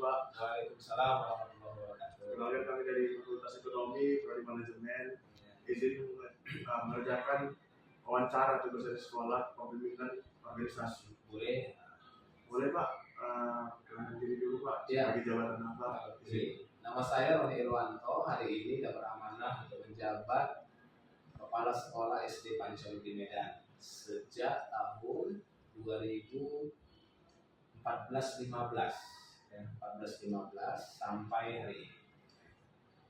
Pak. Waalaikumsalam warahmatullahi wabarakatuh. Kenalkan kami dari Fakultas Ekonomi, Prodi Manajemen. Izin mengerjakan wawancara tugas dari sekolah kepemimpinan organisasi. Boleh. Boleh Pak. Kenalkan diri dulu Pak. Ya. Bagi jabatan apa? Oke. Nama saya Roni Irwanto. Hari ini dapat amanah untuk menjabat Kepala Sekolah SD Pancong di Medan sejak tahun 2014-15 ya, 14-15 sampai hari ini.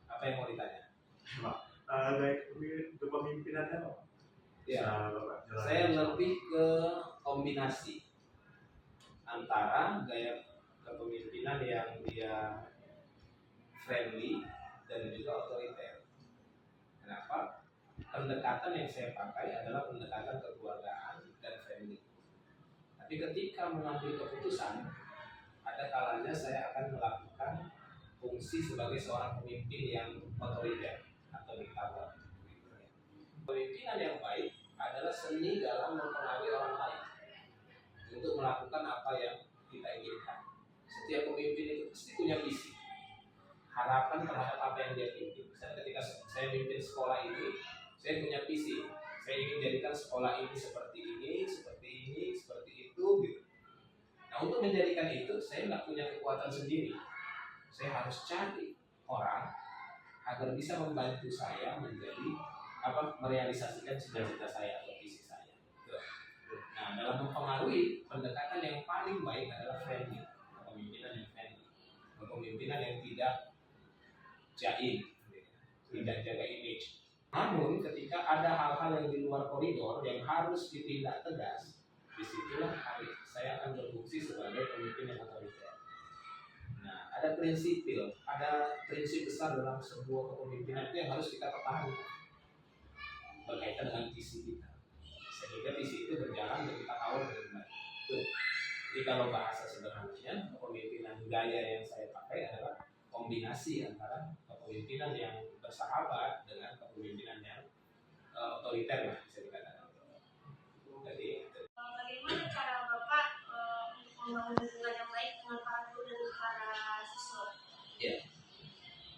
Apa yang mau ditanya? Pak, kepemimpinannya Pak? Ya, saya lebih ke kombinasi antara gaya kepemimpinan yang dia friendly dan juga otoriter. Kenapa? Pendekatan yang saya pakai adalah pendekatan kekeluargaan dan friendly. Tapi ketika mengambil keputusan, ada kalanya saya akan melakukan fungsi sebagai seorang pemimpin yang otoriter atau diktator. Pemimpinan yang baik adalah seni dalam mempengaruhi orang lain untuk melakukan apa yang kita inginkan. Setiap pemimpin itu pasti punya visi, harapan terhadap apa yang dia pimpin. Misalnya ketika saya pimpin sekolah ini, saya punya visi. Saya ingin jadikan sekolah ini seperti ini, seperti itu, gitu. Nah, untuk menjadikan itu, saya nggak punya kekuatan sendiri. Saya harus cari orang agar bisa membantu saya merealisasikan cita-cita saya atau visi saya. Nah, dalam mempengaruhi, pendekatan yang paling baik adalah friendly, kepemimpinan yang friendly, kepemimpinan yang tidak jaim, tidak jaga image. Namun ketika ada hal-hal yang di luar koridor yang harus ditindak tegas, disitulah saya akan berfungsi sebagai pemimpin yang otoriter. Nah, ada prinsip besar dalam sebuah kepemimpinan itu yang harus kita pertahankan berkaitan dengan visi kita, sehingga visi itu berjalan dan kita kawal dengan baik. Jadi kalau bahasa sederhananya, kepemimpinan gaya yang saya pakai adalah kombinasi antara kepemimpinan yang bersahabat dengan kepemimpinan yang otoriter lah, bisa dikatakan. Jadi bagaimana cara Bapak untuk membangun hubungan yang baik dengan para guru dan para siswa? Ya,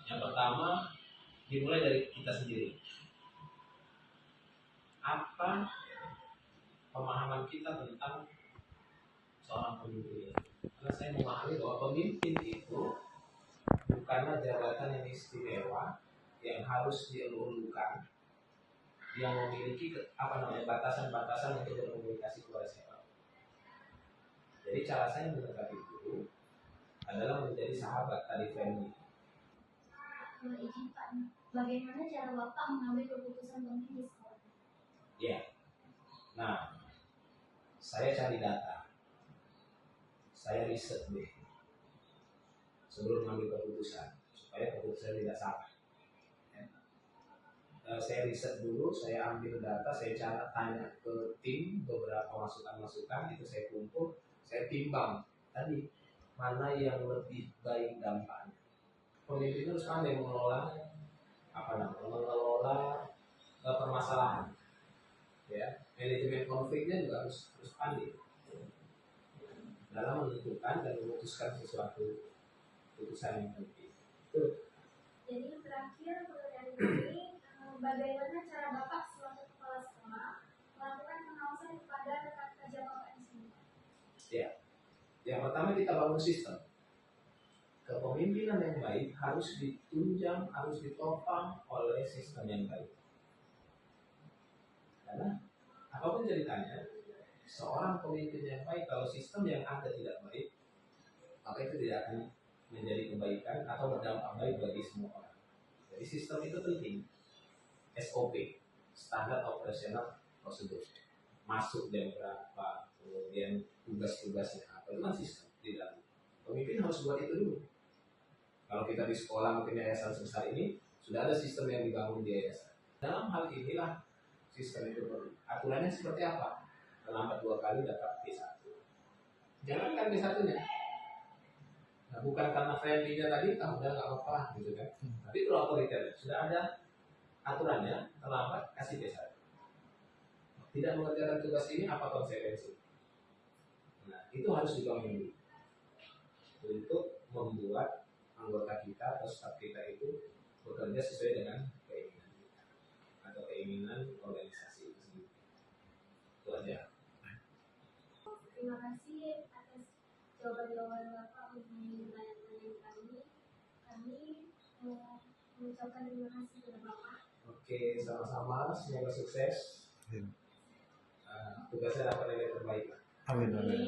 yang pertama dimulai dari kita sendiri. Apa pemahaman kita tentang seorang pemimpin? Karena saya memahami bahwa pemimpin itu bukanlah jabatan yang istimewa yang harus dielulukan, yang memiliki batasan-batasan untuk berkomunikasi kepada siapa. Jadi cara saya mendekati guru adalah menjadi sahabat tadi friendly. Izin Pak, bagaimana cara Bapak mengambil keputusan penting di sekolah? Ya, nah saya cari data, saya riset deh sebelum mengambil keputusan supaya keputusan tidak salah. Saya riset dulu, saya ambil data, saya tanya ke tim beberapa masukan-masukan, itu saya kumpul, saya timbang tadi mana yang lebih baik dampaknya. Pemimpin harus pandai mengelola permasalahan, ya, manajemen konfliknya juga harus pandai dalam menentukan dan memutuskan sesuatu keputusan yang penting. Jadi terakhir pertanyaan ini, bagaimana cara Bapak selaku kepala sekolah melakukan pengawasan kepada rekan kerja Bapak di sini? Ya, yang pertama kita bangun sistem. Kepemimpinan yang baik harus ditunjang, harus ditopang oleh sistem yang baik. Karena apapun ceritanya, seorang pemimpin yang baik kalau sistem yang ada tidak baik, maka itu tidak akan menjadi kebaikan atau berdampak baik bagi semua orang. Jadi sistem itu penting. SOP, standar operasional prosedur. Masuk jam berapa, kemudian tugas-tugasnya apa, itu kan sistem di dalam. Pemimpin harus buat itu dulu. Kalau kita di sekolah mungkin yayasan sebesar ini, sudah ada sistem yang dibangun di yayasan. Dalam hal inilah sistem itu perlu. Aturannya seperti apa? Terlambat 2 kali dapat B1. Jangan kan B1-nya. Nah, bukan karena friendly-nya tadi, udah nggak apa-apa gitu kan. Tapi kalau otoriter sudah ada aturannya, terlambat kasih B1. Tidak mengerjakan tugas ini apa konsekuensi? Nah, itu harus dibangun dulu untuk membuat anggota kita atau staf kita itu bekerja sesuai dengan keinginan kita atau keinginan organisasi itu sendiri. Itu aja. Terima kasih atas jawaban-jawaban Bapak mengenai pertanyaan kami. Kami mengucapkan terima kasih kepada Bapak. Oke, sama-sama. Semoga sukses. Tugasnya dapat nilai terbaik. Amin. Amin.